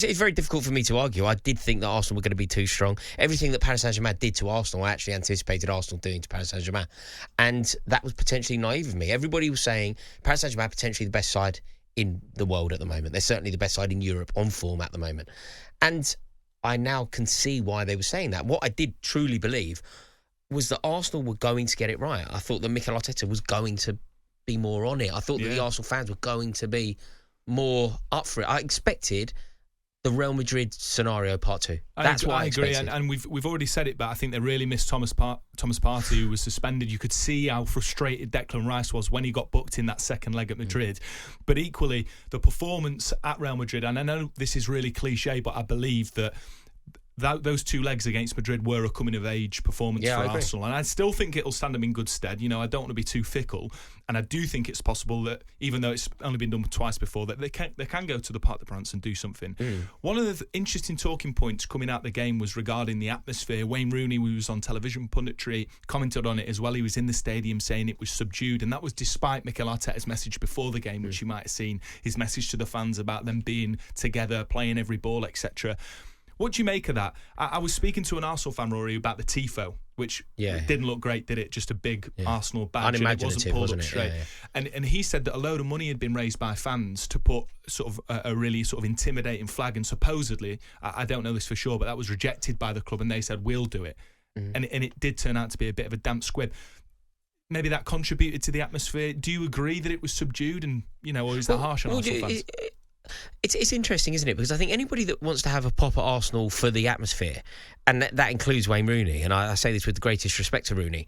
It's very difficult for me to argue. I did think that Arsenal were going to be too strong. Everything that Paris Saint-Germain did to Arsenal, I actually anticipated Arsenal doing to Paris Saint-Germain. And that was potentially naive of me. Everybody was saying Paris Saint-Germain are potentially the best side in the world at the moment. They're certainly the best side in Europe on form at the moment. And I now can see why they were saying that. What I did truly believe was that Arsenal were going to get it right. I thought that Mikel Arteta was going to be more on it. I thought that the Arsenal fans were going to be more up for it. I expected the Real Madrid scenario part 2. That's what I agree, and we've already said it, but I think they really missed Thomas Partey, who was suspended. You could see how frustrated Declan Rice was when he got booked in that second leg at Madrid. But equally, the performance at Real Madrid, and I know this is really cliche, but I believe that those 2 legs against Madrid were a coming-of-age performance for Arsenal. And I still think it'll stand them in good stead. You know, I don't want to be too fickle. And I do think it's possible that, even though it's only been done twice before, that they can go to the Parc des Princes and do something. One of the interesting talking points coming out the game was regarding the atmosphere. Wayne Rooney, who was on television punditry, commented on it as well. He was in the stadium saying it was subdued. And that was despite Mikel Arteta's message before the game, which you might have seen, his message to the fans about them being together, playing every ball, etc. What do you make of that? I was speaking to an Arsenal fan, Rory, about the tifo, which didn't look great, did it? Just a big Arsenal badge, and it wasn't pulled up straight. And he said that a load of money had been raised by fans to put sort of a really sort of intimidating flag, and supposedly, I don't know this for sure, but that was rejected by the club, and they said, we'll do it. And it did turn out to be a bit of a damp squib. Maybe that contributed to the atmosphere. Do you agree that it was subdued, and or is that harsh on Arsenal fans? It's interesting, isn't it? Because I think anybody that wants to have a pop at Arsenal for the atmosphere, and that includes Wayne Rooney, and I say this with the greatest respect to Rooney,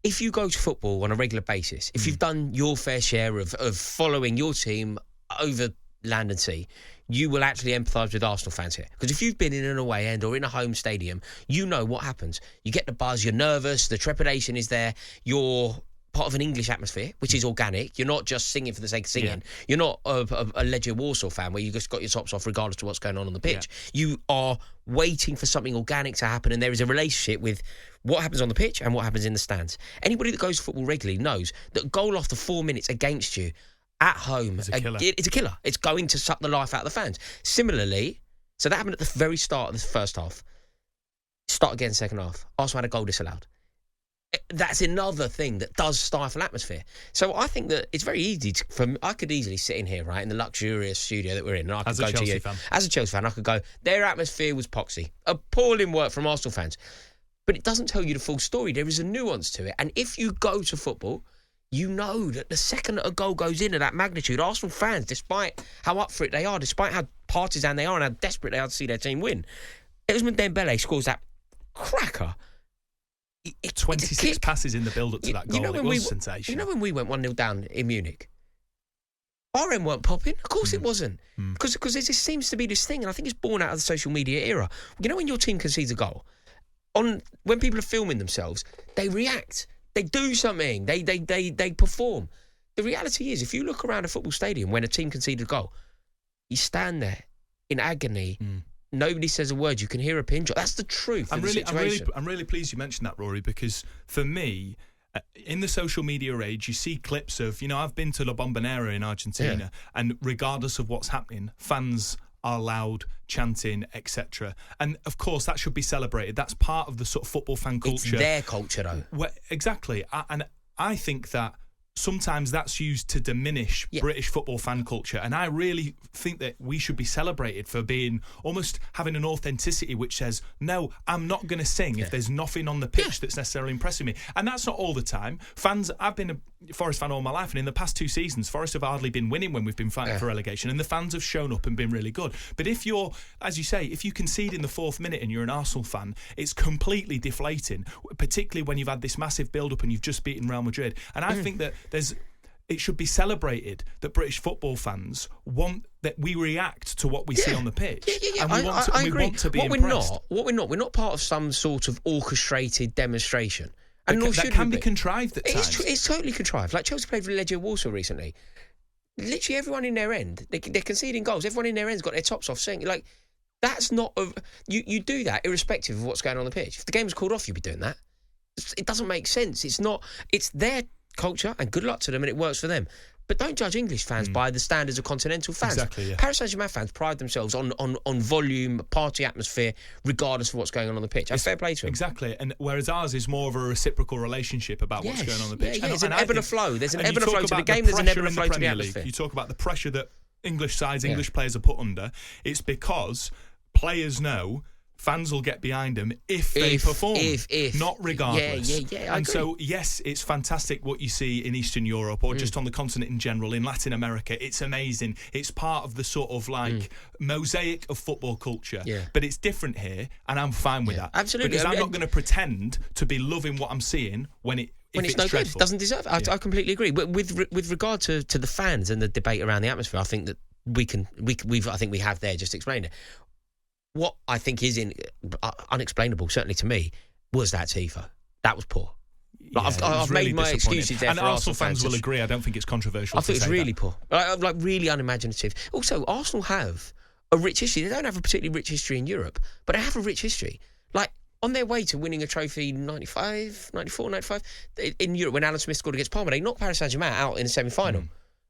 if you go to football on a regular basis, if you've done your fair share of following your team over land and sea, you will actually empathise with Arsenal fans here. Because if you've been in an away end or in a home stadium, you know what happens. You get the buzz, you're nervous, the trepidation is there, you're part of an English atmosphere, which is organic. You're not just singing for the sake of singing. You're not a Legia Warsaw fan where you just got your tops off regardless of what's going on the pitch. You are waiting for something organic to happen, and there is a relationship with what happens on the pitch and what happens in the stands. Anybody that goes to football regularly knows that a goal after 4 minutes against you at home, it's a killer. It's going to suck the life out of the fans. Similarly, so that happened at the very start of the first half. Start again second half. Arsenal had a goal disallowed. That's another thing that does stifle atmosphere. So I think that it's very easy I could easily sit in here, right, in the luxurious studio that we're in, and I could go to you as a Chelsea fan. I could go, their atmosphere was poxy, appalling work from Arsenal fans, but it doesn't tell you the full story. There is a nuance to it, and if you go to football, you know that the second that a goal goes in of that magnitude, Arsenal fans, despite how up for it they are, despite how partisan they are and how desperate they are to see their team win, Ousmane Dembele scores that cracker. 26 passes in the build-up to that goal. It was sensational. You know when we went 1-0 down in Munich? RM weren't popping. Of course it wasn't. Because there just seems to be this thing, and I think it's born out of the social media era. You know when your team concedes a goal, when people are filming themselves, they react. They do something. They perform. The reality is, if you look around a football stadium when a team conceded a goal, you stand there in agony. Nobody says a word. You can hear a pin drop. That's the truth. I'm really pleased you mentioned that, Rory, because for me, in the social media age, you see clips of, I've been to La Bombonera in Argentina, and regardless of what's happening, fans are loud, chanting, etc. And of course, that should be celebrated. That's part of the sort of football fan culture. It's their culture, though. Exactly. And I think that sometimes that's used to diminish British football fan culture, and I really think that we should be celebrated for being almost having an authenticity which says, no, I'm not going to sing if there's nothing on the pitch that's necessarily impressing me. And that's not all the time. Fans, I've been a Forest fan all my life, and in the past 2 seasons Forest have hardly been winning when we've been fighting for relegation, and the fans have shown up and been really good. But if you're, as you say, if you concede in the 4th minute and you're an Arsenal fan, it's completely deflating, particularly when you've had this massive build-up and you've just beaten Real Madrid. And I think that it should be celebrated that British football fans want that we react to what we see on the pitch. And we want to be impressed. We're not part of some sort of orchestrated demonstration. And that can be contrived at times. It's totally contrived. Like Chelsea played with Legia Warsaw recently. Literally everyone in their end, they're conceding goals. Everyone in their end's got their tops off singing. Like, that's not... You do that irrespective of what's going on the pitch. If the game was called off, you'd be doing that. It doesn't make sense. It's their culture, and good luck to them, and it works for them. But don't judge English fans by the standards of continental fans. Exactly, yeah. Paris Saint-Germain fans pride themselves on volume, party atmosphere, regardless of what's going on the pitch. That's fair play to them. Exactly. And whereas ours is more of a reciprocal relationship about what's going on the pitch. Yeah, there's an and ebb and a flow. There's an ebb and a flow to the game. There's an ebb and a flow to the atmosphere. You talk about the pressure that English sides, English players are put under. It's because players know fans will get behind them if they perform, not regardless. Yeah, and so, yes, it's fantastic what you see in Eastern Europe or just on the continent in general, in Latin America. It's amazing. It's part of the sort of mosaic of football culture. Yeah. But it's different here, and I'm fine with that. Absolutely. Because I'm not going to pretend to be loving what I'm seeing when it's no dreadful. good, it doesn't deserve it. I completely agree. But with regard to the fans and the debate around the atmosphere, I think that we have there just explained it. What I think is unexplainable, certainly to me, was that tifo. That was poor. I've really made my excuses there, and for Arsenal fans will agree. I don't think it's controversial. I think it's really poor, like really unimaginative. Also, Arsenal have a rich history. They don't have a particularly rich history in Europe, but they have a rich history. Like on their way to winning a trophy 95 in Europe when Alan Smith scored against Parma, they knocked Paris Saint-Germain out in the semi-final.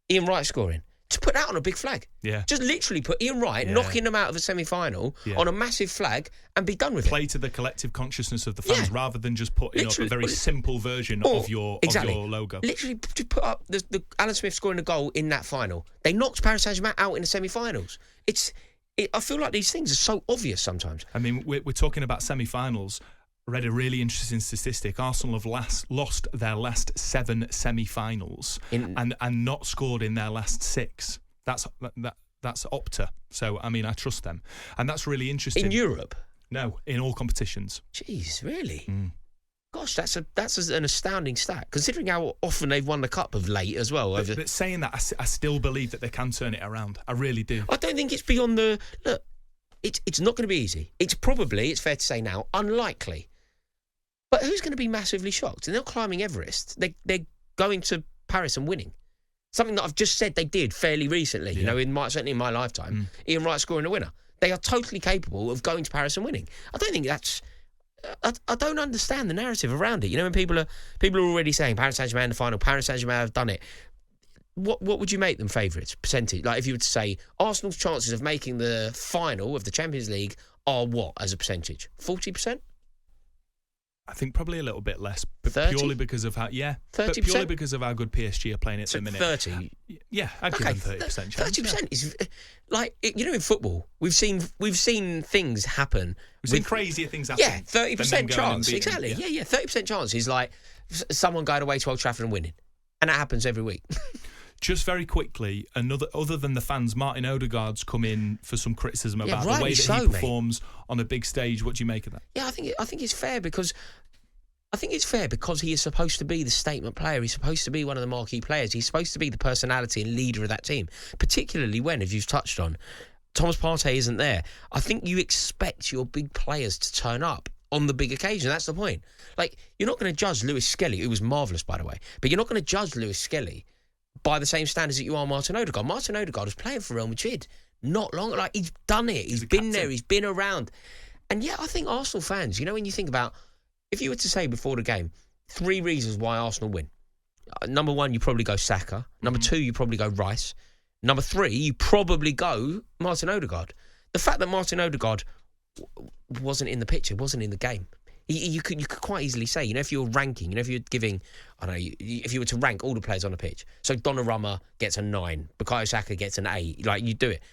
Ian Wright scoring. To put that on a big flag. Yeah. Just literally put Ian Wright knocking them out of a semi-final on a massive flag and be done with it. Play to the collective consciousness of the fans rather than just putting up a very simple version of your logo. Literally just put up the Alan Smith scoring a goal in that final. They knocked Paris Saint-Germain out in the semi-finals. I feel like these things are so obvious sometimes. I mean, we're talking about semi-finals. I read a really interesting statistic. Arsenal have lost their last 7 semi-finals and not scored in their last 6. That's Opta. So, I mean, I trust them. And that's really interesting. In Europe? No, in all competitions. Jeez, really? Gosh, that's an astounding stat, considering how often they've won the Cup of late as well. But saying that, I still believe that they can turn it around. I really do. I don't think it's beyond the... Look, it's not going to be easy. It's fair to say now, unlikely. But who's going to be massively shocked? They're not climbing Everest. They're going to Paris and winning. Something that I've just said they did fairly recently, certainly in my lifetime. Ian Wright scoring a winner. They are totally capable of going to Paris and winning. I don't think that's... I don't understand the narrative around it. You know, when people are already saying Paris Saint-Germain in the final, Paris Saint-Germain have done it. What would you make them favourites, percentage? Like if you were to say Arsenal's chances of making the final of the Champions League are what as a percentage? 40%? I think probably a little bit less, but 30? Purely because of how 30%? But purely because of how good PSG are playing at the minute. 30. Yeah, I'd give them 30% chance. 30% is like in football. We've seen things happen. We've seen crazier things happen. Yeah, 30% chance. Exactly. Yeah. 30% chance is like someone going away to Old Trafford and winning, and that happens every week. Just very quickly, other than the fans, Martin Odegaard's come in for some criticism about the way that he performs on a big stage. What do you make of that? Yeah, I think it's fair because he is supposed to be the statement player. He's supposed to be one of the marquee players. He's supposed to be the personality and leader of that team, particularly when, as you've touched on, Thomas Partey isn't there. I think you expect your big players to turn up on the big occasion. That's the point. Like, you're not going to judge Lewis Skelly, who was marvellous, by the way, but you're not going to judge Lewis Skelly by the same standards that you are Martin Odegaard. Martin Odegaard was playing for Real Madrid not long. Like, he's done it. He's been there. He's been around. And yeah, I think Arsenal fans, you know, when you think about, if you were to say before the game, 3 reasons why Arsenal win. Number 1, you probably go Saka. Number 2, you probably go Rice. Number 3, you probably go Martin Odegaard. The fact that Martin Odegaard wasn't in the picture, wasn't in the game. You could quite easily say, you know, if you're ranking, you know, if you're giving, I don't know, if you were to rank all the players on the pitch, so Donnarumma gets a 9, Bukayo Saka gets an 8, like, you do it.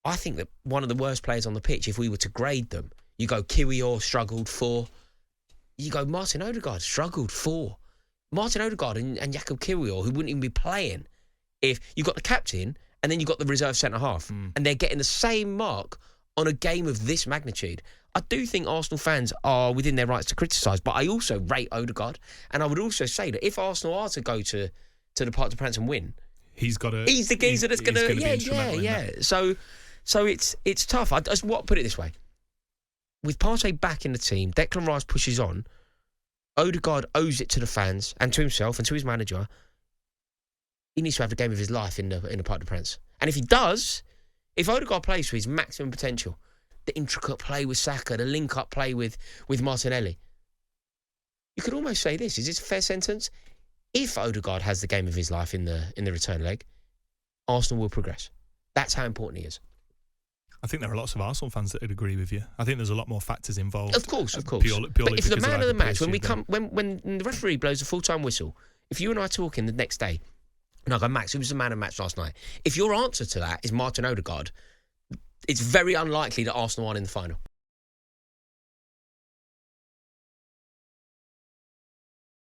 I think that one of the worst players on the pitch, if we were to grade them, you go Kiwior struggled 4, you go Martin Odegaard struggled 4. Martin Odegaard and Jakub Kiwior, who wouldn't even be playing, if you got the captain and then you got the reserve centre-half, and they're getting the same mark on a game of this magnitude. I do think Arsenal fans are within their rights to criticise, but I also rate Odegaard, and I would also say that if Arsenal are to go to the Parc des Princes and win, he's the geezer that's going to, yeah. So it's tough. Put it this way: with Partey back in the team, Declan Rice pushes on. Odegaard owes it to the fans and to himself and to his manager. He needs to have the game of his life in the Parc des Princes, and if he does, if Odegaard plays to his maximum potential, the intricate play with Saka, the link-up play with Martinelli, you could almost say this. Is this a fair sentence? if Odegaard has the game of his life in the return leg, Arsenal will progress. That's how important he is. I think there are lots of Arsenal fans that would agree with you. I think there's a lot more factors involved. Of course. Purely but if the because man of the match, PSG, when the referee blows a full-time whistle, if you and I talk in the next day, and I go, Max, who was the man of the match last night? If your answer to that is Martin Odegaard, it's very unlikely that Arsenal aren't in the final.